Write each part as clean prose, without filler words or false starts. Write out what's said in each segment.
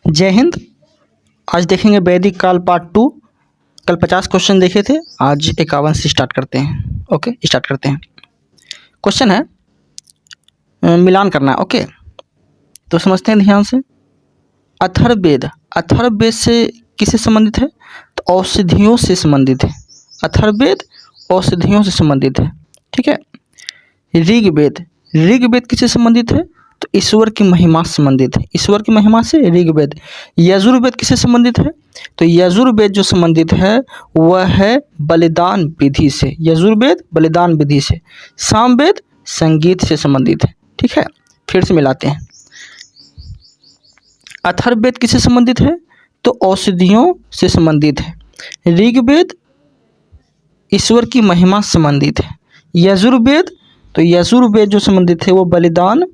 जय हिंद। आज देखेंगे वैदिक काल पार्ट 2। कल 50 क्वेश्चन देखे थे, आज 51 से स्टार्ट करते हैं। ओके, स्टार्ट करते हैं। क्वेश्चन है मिलान करना है। ओके, तो समझते हैं ध्यान से। अथर्ववेद, अथर्ववेद से किससे संबंधित है? तो औषधियों से संबंधित है। अथर्ववेद औषधियों से संबंधित है। ठीक है। ऋग्वेद, ऋग्वेद किससे संबंधित है? तो ईश्वर की महिमा से संबंधित है। ईश्वर की महिमा से ऋग्वेद। यजुर्वेद किससे संबंधित है? तो यजुर्वेद जो संबंधित है वह है बलिदान विधि से। यजुर्वेद बलिदान विधि से। सामवेद संगीत से संबंधित है। ठीक है, फिर से मिलाते हैं। अथर्ववेद किससे संबंधित है? तो औषधियों से संबंधित है। ऋग्वेद ईश्वर की महिमा से संबंधित है। यजुर्वेद, तो यजुर्वेद जो संबंधित है वो बलिदान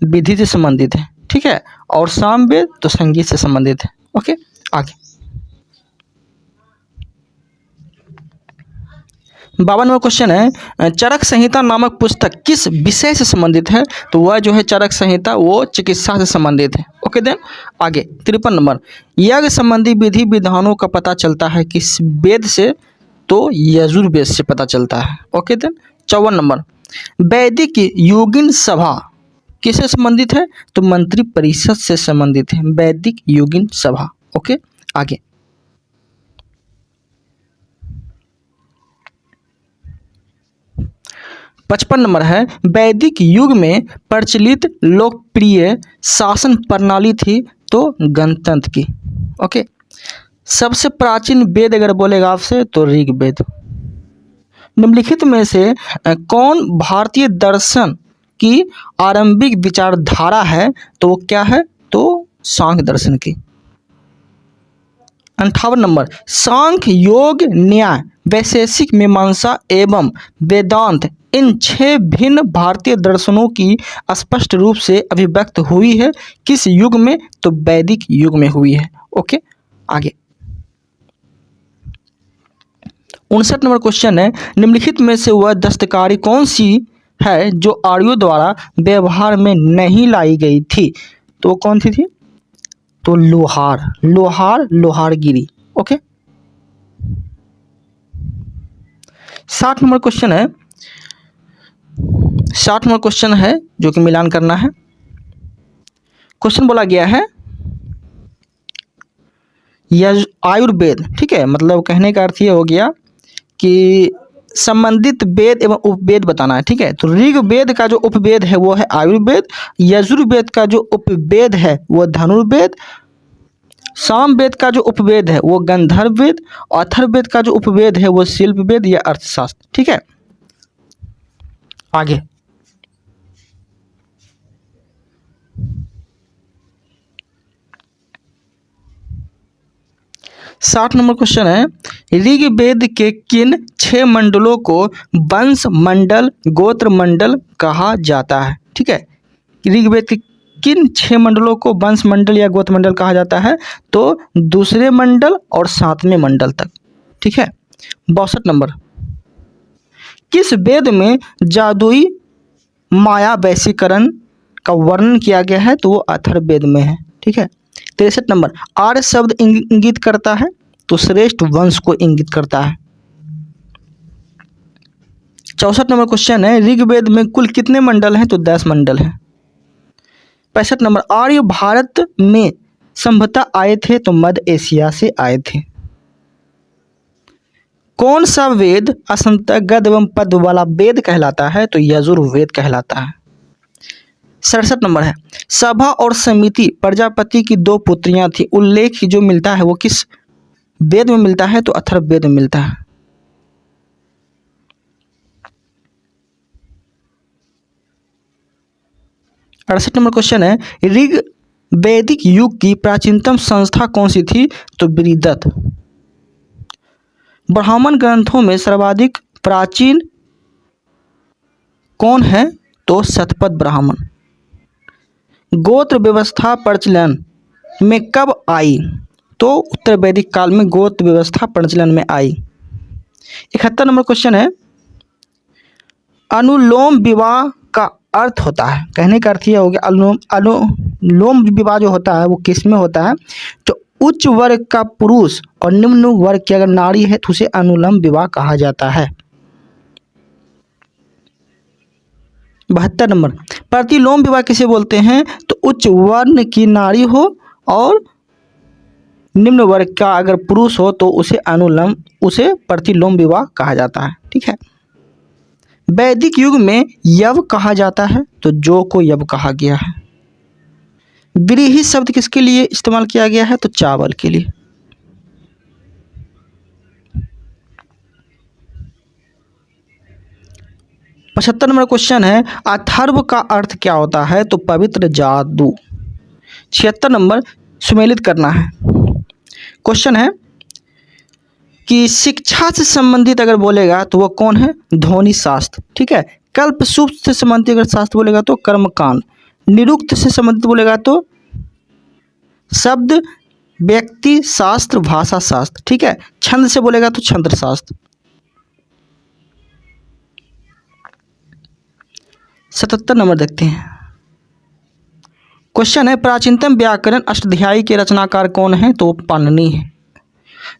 विधि से संबंधित है। ठीक है। और सामवेद तो संगीत से संबंधित है। ओके, आगे 52वां क्वेश्चन है चरक संहिता नामक पुस्तक किस विषय से संबंधित है? तो वह जो है चरक संहिता वो चिकित्सा से संबंधित है। ओके, देन आगे 53 नंबर, यज्ञ संबंधी विधि विधानों का पता चलता है किस वेद से? तो यजुर्वेद से पता चलता है। ओके, देन 54 नंबर, वैदिक योगिन सभा किससे संबंधित है? तो मंत्री परिषद से संबंधित है। वैदिक योगिन सभा। ओके, आगे 55 नंबर है वैदिक युग में प्रचलित लोकप्रिय शासन प्रणाली थी तो गणतंत्र की। ओके, सबसे प्राचीन वेद अगर बोलेगा आपसे तो ऋग्वेद। निम्नलिखित में से कौन भारतीय दर्शन की आरंभिक विचारधारा है? तो वो क्या है? तो सांख्य दर्शन की। 58 नंबर, सांख्य, योग, न्याय, वैशेषिक मीमांसा एवं वेदांत इन 6 भिन्न भारतीय दर्शनों की स्पष्ट रूप से अभिव्यक्त हुई है किस युग में? तो वैदिक युग में हुई है। ओके, आगे 59 नंबर क्वेश्चन है निम्नलिखित में से वह दस्तकारी कौन सी है जो आर्यों द्वारा व्यवहार में नहीं लाई गई थी? तो वो कौन सी थी? तो लोहार, लोहार, लोहारगिरी। ओके, 60 नंबर क्वेश्चन है, 60 नंबर क्वेश्चन है जो कि मिलान करना है। क्वेश्चन बोला गया है आयुर्वेद, ठीक है, मतलब कहने का अर्थ ये हो गया कि संबंधित वेद एवं उपवेद बताना है। ठीक है, तो ऋग्वेद का जो उपवेद है वो है आयुर्वेद, यजुर्वेद का जो उपवेद है वो धनुर्वेद, सामवेद का जो उपवेद है वो गंधर्व वेद, अथर्ववेद का जो उपवेद है वो शिल्प वेद या अर्थशास्त्र। ठीक है, आगे 60 नंबर क्वेश्चन है ऋग्वेद के किन 6 मंडलों को वंश मंडल, गोत्र मंडल कहा जाता है? ठीक है, ऋग्वेद के किन 6 मंडलों को वंश मंडल या गोत्र मंडल कहा जाता है? तो दूसरे मंडल और 7वें मंडल तक। ठीक है, 62 नंबर, किस वेद में जादुई माया वैशीकरण का वर्णन किया गया है? तो वो अथर्ववेद में है। ठीक है, 63 नंबर, आर्य शब्द इंगित करता है? तो श्रेष्ठ वंश को इंगित करता है। 64 नंबर क्वेश्चन है ऋग्वेद में कुल कितने मंडल हैं? तो 10 मंडल हैं। 65 नंबर, आर्य भारत में संभवतः आए थे तो मध्य एशिया से आए थे। कौन सा वेद असंतः गद एवं पद वाला वेद कहलाता है? तो यजुर्वेद कहलाता है। 67 नंबर है सभा और समिति प्रजापति की 2 पुत्रियां थी, उल्लेख जो मिलता है वो किस वेद में मिलता है? तो अथर्ववेद में मिलता है। 68 नंबर क्वेश्चन है ऋग वैदिक युग की प्राचीनतम संस्था कौन सी थी? तो बृहदत्त। ब्राह्मण ग्रंथों में सर्वाधिक प्राचीन कौन है? तो शतपथ ब्राह्मण। गोत्र व्यवस्था प्रचलन में कब आई? तो उत्तर वैदिक काल में गोत्र व्यवस्था प्रचलन में आई। 71 नंबर क्वेश्चन है अनुलोम विवाह का अर्थ होता है? कहने का अर्थ यह हो गया लोम विवाह जो होता है वो किस में होता है? तो उच्च वर्ग का पुरुष और निम्न वर्ग की अगर नारी है तो उसे अनुलोम विवाह कहा जाता है। 72 नंबर, प्रतिलोम विवाह किसे बोलते हैं? तो उच्च वर्ण की नारी हो और निम्न वर्ग का अगर पुरुष हो तो उसे प्रतिलोम विवाह कहा जाता है। ठीक है। वैदिक युग में यव कहा जाता है, तो जो को यव कहा गया है। व्रीहि शब्द किसके लिए इस्तेमाल किया गया है? तो चावल के लिए। पचहत्तर नंबर क्वेश्चन है, अथर्व का अर्थ क्या होता है? तो पवित्र जादू। 76 नंबर, सुमेलित करना है। क्वेश्चन है कि शिक्षा से संबंधित अगर बोलेगा तो वो कौन है? ध्वनि शास्त्र। ठीक है। कल्प सूत्र से संबंधित अगर शास्त्र बोलेगा तो कर्मकांड। निरुक्त से संबंधित बोलेगा तो शब्द व्यक्ति शास्त्र, भाषा शास्त्र। ठीक है। छंद से बोलेगा तो छंद शास्त्र। 77 नंबर देखते हैं। क्वेश्चन है, प्राचीनतम व्याकरण अष्टाध्यायी के रचनाकार कौन है? तो पाणिनि है।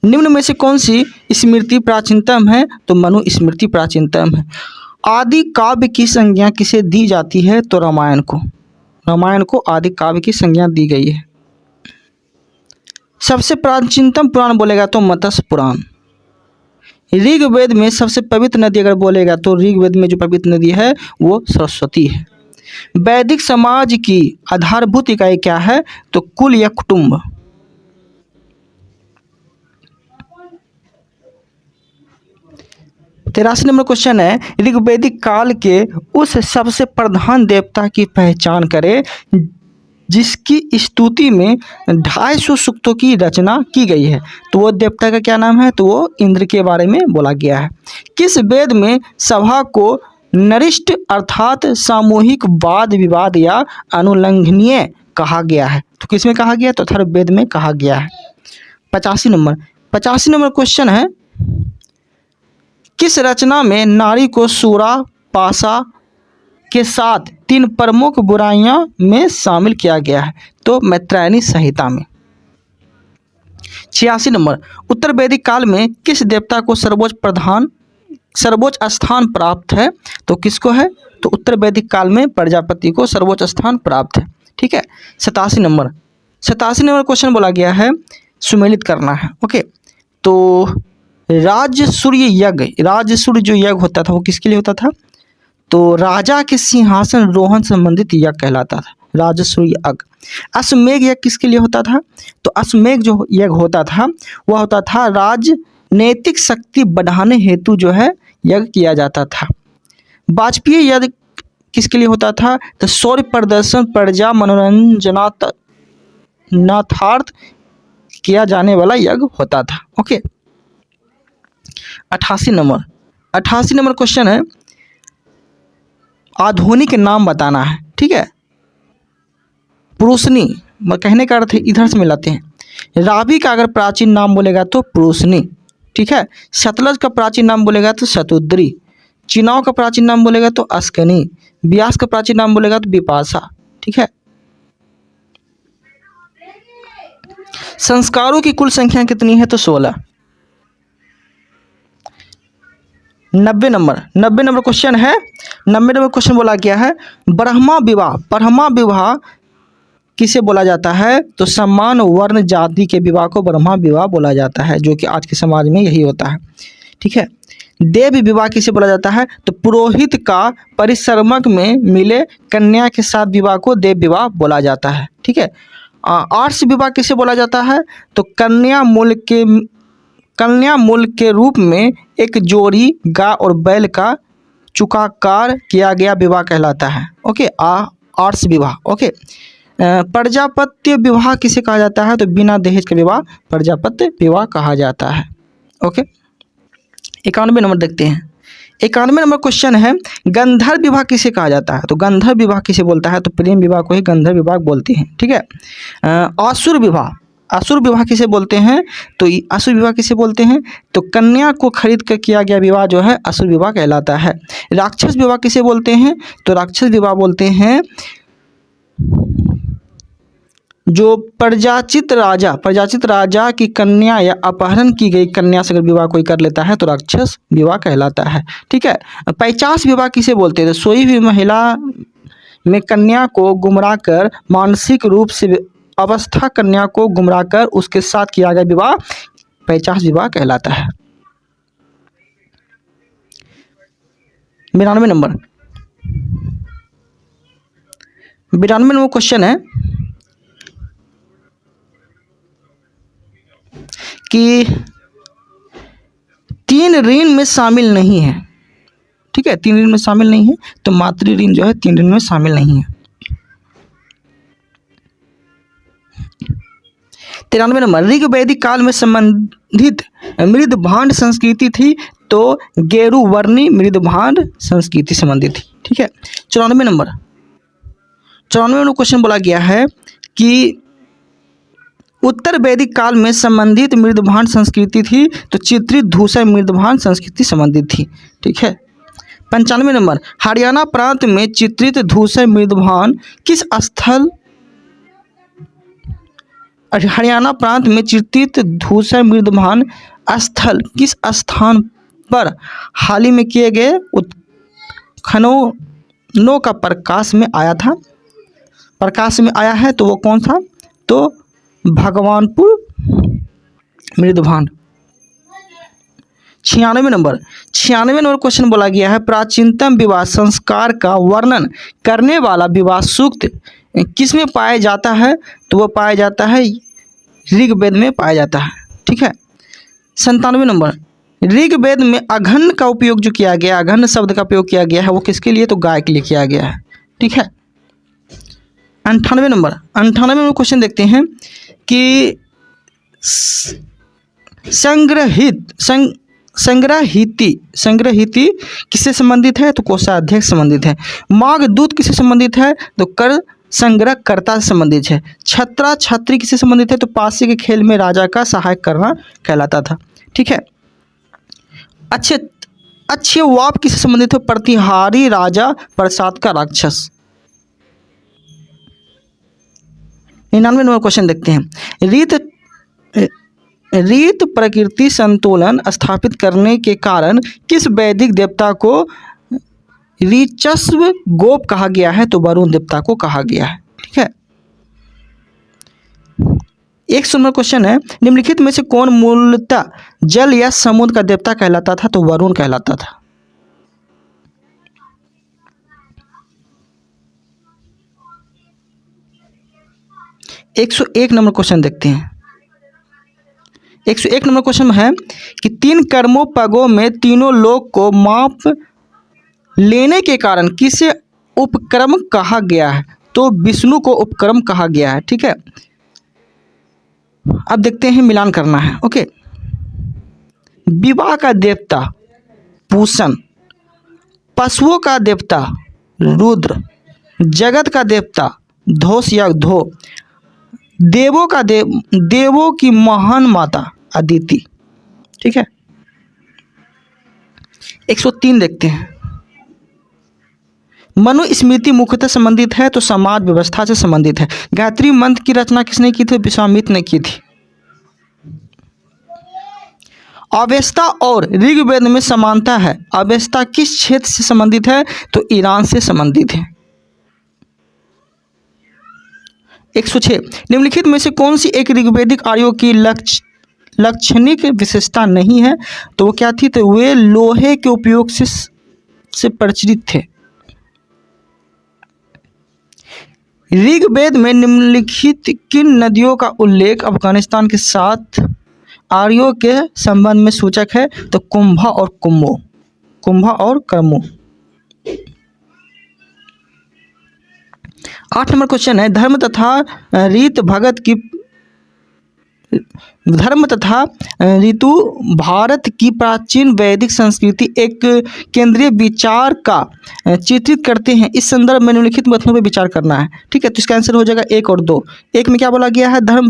निम्न में से कौन सी स्मृति प्राचीनतम है? तो मनु स्मृति प्राचीनतम है। आदि काव्य की संज्ञा किसे दी जाती है? तो रामायण को। रामायण को आदि काव्य की संज्ञा दी गई है। सबसे प्राचीनतम पुराण बोलेगा तो मत्स्य पुराण। ऋग्वेद में सबसे पवित्र नदी अगर बोलेगा तो ऋग्वेद में जो पवित्र नदी है वो सरस्वती है। वैदिक समाज की आधारभूत इकाई क्या है? तो कुल या कुटुंब। 83 नंबर क्वेश्चन है, ऋग्वेदिक काल के उस सबसे प्रधान देवता की पहचान करें जिसकी स्तुति में 250 सूक्तों की रचना की गई है। तो वो देवता का क्या नाम है? तो वो इंद्र के बारे में बोला गया है। किस वेद में सभा को नरिष्ट अर्थात सामूहिक वाद विवाद या अनुल्लंघनीय कहा गया है? तो किस में कहा गया? तो अथर्ववेद में कहा गया है। 85 नंबर क्वेश्चन है, किस रचना में नारी को सूरा पाशा के साथ 3 प्रमुख बुराइयों में शामिल किया गया है? तो मैत्रेयनी संहिता में। 86 नंबर, उत्तर वैदिक काल में किस देवता को सर्वोच्च स्थान प्राप्त है? तो किसको है? तो उत्तर वैदिक काल में प्रजापति को सर्वोच्च स्थान प्राप्त है। ठीक है। 87 नंबर क्वेश्चन बोला गया है, सुमेलित करना है। ओके। तो राजसूय जो यज्ञ होता था वो किसके लिए होता था? तो राजा के सिंहासन रोहन संबंधित यज्ञ कहलाता था, राजसूय यज्ञ। अश्वमेघ यज्ञ किसके लिए होता था? तो अश्वमेघ जो यज्ञ होता था वह होता था राजनैतिक शक्ति बढ़ाने हेतु जो है यज्ञ किया जाता था। वाजपेयी यज्ञ किसके लिए होता था? तो शौर्य प्रदर्शन प्रजा मनोरंजनार्थ किया जाने वाला यज्ञ होता था। ओके। 88 नंबर क्वेश्चन है, आधुनिक नाम बताना है। ठीक है। पुरुषनी कहने का अर्थ इधर से मिलाते हैं। रावी का अगर प्राचीन नाम बोलेगा तो पुरुषनी। ठीक है। सतलज का प्राचीन नाम बोलेगा तो शतुद्री। चिनाव का प्राचीन नाम बोलेगा तो अस्कनी। व्यास का प्राचीन नाम बोलेगा तो विपाशा। ठीक है। संस्कारों की कुल संख्या कितनी है? तो 16। 90 नंबर क्वेश्चन है। 90 नंबर क्वेश्चन बोला गया है, ब्रह्मा विवाह किसे बोला जाता है? तो समान वर्ण जाति के विवाह को ब्रह्मा विवाह बोला जाता है, जो कि आज के समाज में यही होता है। ठीक है। देव विवाह किसे बोला जाता है? तो पुरोहित का परिश्रमक में मिले कन्या के साथ विवाह को देव विवाह बोला जाता है। ठीक है। आर्ष विवाह किसे बोला जाता है? तो कन्या मूल के रूप में एक जोड़ी गाय और बैल का चुकाकार किया गया विवाह कहलाता है। ओके। आर्ष विवाह। ओके। प्रजापत्य विवाह किसे कहा जाता है? तो बिना दहेज का विवाह प्रजापत्य विवाह कहा जाता है। ओके। 91 नंबर देखते हैं। 91 नंबर क्वेश्चन है, गंधर्व विवाह किसे कहा जाता है? तो गंधर्व विवाह किसे बोलता है? तो प्रेम विवाह को ही गंधर्व विवाह बोलते हैं। ठीक है। असुर विवाह किसे बोलते हैं? तो असुर विवाह किसे बोलते हैं? तो कन्या को खरीद कर किया गया विवाह जो है असुर विवाह कहलाता है। राक्षस विवाह किसे बोलते हैं? तो राक्षस विवाह बोलते हैं जो प्रजाचित राजा की कन्या या अपहरण की गई कन्या से अगर विवाह कोई कर लेता है तो राक्षस विवाह कहलाता है। ठीक है। 50 विवाह किसे बोलते थे? सोई हुई महिला में कन्या को गुमराह कर, मानसिक रूप से अवस्था कन्या को गुमराह कर उसके साथ किया गया विवाह 50 विवाह कहलाता है। 92 नंबर 92 नंबर क्वेश्चन है कि 3 ऋण में शामिल नहीं है। ठीक है, 3 ऋण में शामिल नहीं है, तो मातृ ऋण जो है 3 ऋण में शामिल नहीं है। 93 नंबर ऋग वैदिक काल में संबंधित मृद भांड संस्कृति थी, तो गेरु वर्णी मृद भांड संस्कृति संबंधित थी। ठीक है। 94 नंबर क्वेश्चन बोला गया है कि उत्तर वैदिक काल में संबंधित मृदभांड संस्कृति थी, तो चित्रित धूसर मृदभांड संस्कृति संबंधित थी। ठीक है। 95 नंबर हरियाणा प्रांत में चित्रित धूसर मृदभांड किस स्थल हरियाणा प्रांत में चित्रित धूसर मृदभांड स्थल किस स्थान पर हाल ही में किए गए उत्खननों का प्रकाश में आया है, तो वो कौन था? तो भगवानपुर मृदभांड। 96 नंबर क्वेश्चन बोला गया है प्राचीनतम विवाह संस्कार का वर्णन करने वाला विवाह सूक्त किसमें पाया जाता है? तो वो पाया जाता है ऋग्वेद में पाया जाता है। ठीक है। 97 नंबर ऋग्वेद में अघन का उपयोग जो किया गया, अघन शब्द का उपयोग किया गया है, वो किसके लिए? तो गाय के लिए किया गया है। ठीक है। 98 नंबर क्वेश्चन देखते हैं कि संग्रहिती किससे संबंधित है? तो कोषाध्यक्ष संबंधित है। माघ दूत किससे संबंधित है? तो कर संग्रहकर्ता से संबंधित है। छत्रा छत्री किससे संबंधित है? तो पासे के खेल में राजा का सहायक करना कहलाता था। ठीक है। अच्छे वाप किससे संबंधित है? प्रतिहारी राजा प्रसाद का राक्षस। 99 नंबर क्वेश्चन देखते हैं रीत प्रकृति संतुलन स्थापित करने के कारण किस वैदिक देवता को ऋचस्व गोप कहा गया है? तो वरुण देवता को कहा गया है। ठीक है। 100 नंबर क्वेश्चन है निम्नलिखित में से कौन मूलतः जल या समुद्र का देवता कहलाता था? तो वरुण कहलाता था। 101 नंबर क्वेश्चन देखते हैं। 101 नंबर क्वेश्चन है कि 3 कर्मों पगों में तीनों लोक को माप लेने के कारण किसे उपक्रम कहा गया है? तो विष्णु को उपक्रम कहा गया है। ठीक है। अब देखते हैं, मिलान करना है। ओके। विवाह का देवता पूषण, पशुओं का देवता रुद्र, जगत का देवता धोष या धो, देवों की महान माता अदिति। ठीक है। 103 देखते हैं। मनुस्मृति मुख्यतः संबंधित है, तो समाज व्यवस्था से संबंधित है। गायत्री मंत्र की रचना किसने की थी? विश्वामित्र ने की थी। अवेस्ता और ऋग्वेद में समानता है। अवेस्ता किस क्षेत्र से संबंधित है? तो ईरान से संबंधित है। 106 निम्नलिखित में से कौन सी एक ऋग्वेदिक आर्यों की लक्षणिक विशेषता नहीं है? तो वो क्या थी? तो वे लोहे के उपयोग से परिचित थे। ऋग्वेद में निम्नलिखित किन नदियों का उल्लेख अफगानिस्तान के साथ आर्यों के संबंध में सूचक है? तो कुंभा और कर्मो। 8 नंबर क्वेश्चन है धर्म तथा ऋतु भारत की प्राचीन वैदिक संस्कृति एक केंद्रीय विचार का चित्रित करते हैं। इस संदर्भ में निम्नलिखित मथनों पर विचार करना है। ठीक है। तो इसका आंसर हो जाएगा 1 और 2। 1 में क्या बोला गया है? धर्म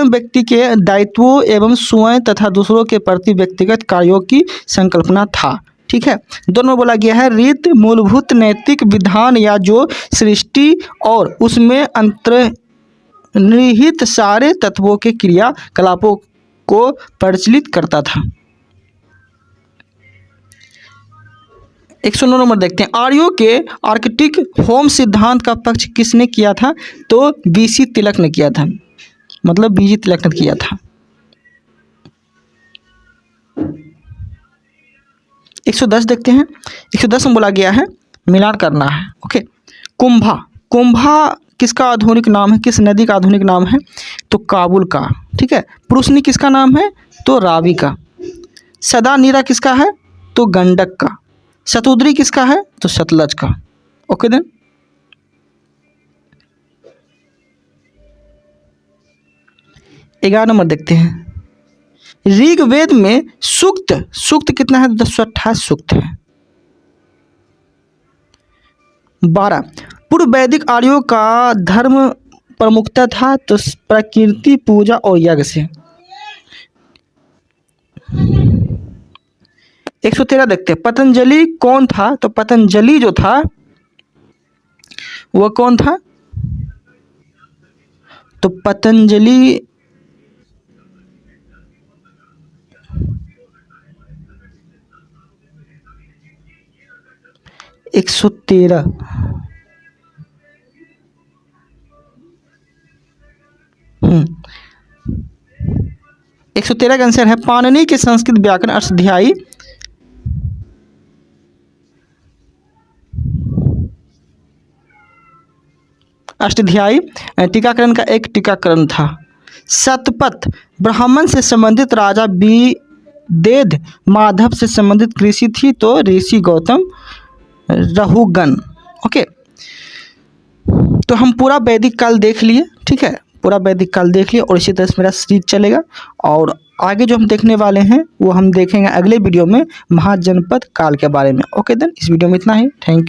व्यक्ति के दायित्वों एवं स्वयं तथा दूसरों के प्रति व्यक्तिगत कार्यों की संकल्पना था। ठीक है। 2 नंबर बोला गया है रीत मूलभूत नैतिक विधान या जो सृष्टि और उसमें अंतर्निहित सारे तत्वों के क्रियाकलापों को प्रचलित करता था। 109 नंबर देखते हैं आर्यों के आर्कटिक होम सिद्धांत का पक्ष किसने किया था? तो बीसी तिलक ने किया था, मतलब बीजी तिलक ने किया था। 110 देखते हैं। 110 में बोला गया है मिलान करना है। ओके, कुंभा, कुंभा किसका आधुनिक नाम है? किस नदी का आधुनिक नाम है? तो काबुल का। ठीक है। पुरुषनी किसका नाम है? तो रावी का। सदा नीरा किसका है? तो गंडक का। शतुद्री किसका है? तो सतलज का। ओके देन 11 नंबर देखते हैं ऋग्वेद में सूक्त, सूक्त कितना है? 228 सूक्त है। 12 पूर्व वैदिक आर्यों का धर्म प्रमुखता था तो प्रकृति पूजा और यज्ञ से। 113 देखते हैं पतंजलि कौन था? तो पतंजलि जो था वह कौन था? तो पतंजलि 113 113 का आंसर है पाणिनि के संस्कृत व्याकरण अष्टाध्यायी टीकाकरण का एक टीकाकरण था। शतपथ ब्राह्मण से संबंधित राजा विदेध माधव से संबंधित कृषि थी तो ऋषि गौतम रहुगण। ओके, तो हम पूरा वैदिक काल देख लिए। ठीक है, पूरा वैदिक काल देख लिए और इसी तरह से मेरा सीरीज चलेगा और आगे जो हम देखने वाले हैं वो हम देखेंगे अगले वीडियो में महाजनपद काल के बारे में। ओके देन इस वीडियो में इतना ही। Thank you.